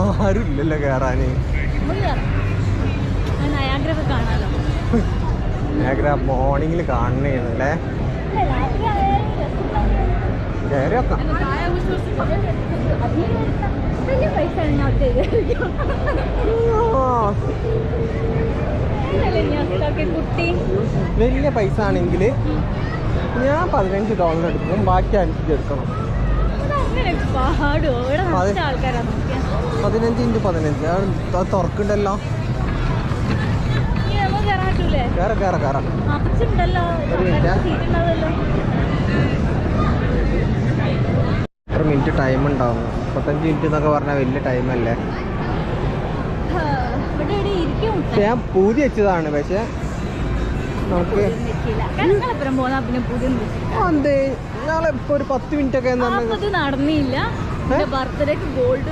ആരും ഇല്ലല്ലോ കയറാന്. നയാഗ്ര മോർണിംഗിൽ കാണണേന്നല്ലേ. കയറി വെക്കാം. വലിയ പൈസ ആണെങ്കിൽ ഞാൻ $15 എടുക്കും, ബാക്കി 5 എടുക്കണം. 15x15 അത് തുറക്കണ്ടല്ലോ. എത്ര മിനിറ്റ് ടൈം ഉണ്ടാവും? 35 മിനിറ്റ് എന്നൊക്കെ പറഞ്ഞാൽ വലിയ ടൈമല്ലേ. ഞാൻ പൂതി വെച്ചതാണ്, പക്ഷെ നമുക്ക് അതെ ഞങ്ങളിപ്പോ ഒരു 10 മിനിറ്റ് ഒക്കെ നടന്നില്ല. ബർത്ത്ഡേക്ക് ഗോൾഡ്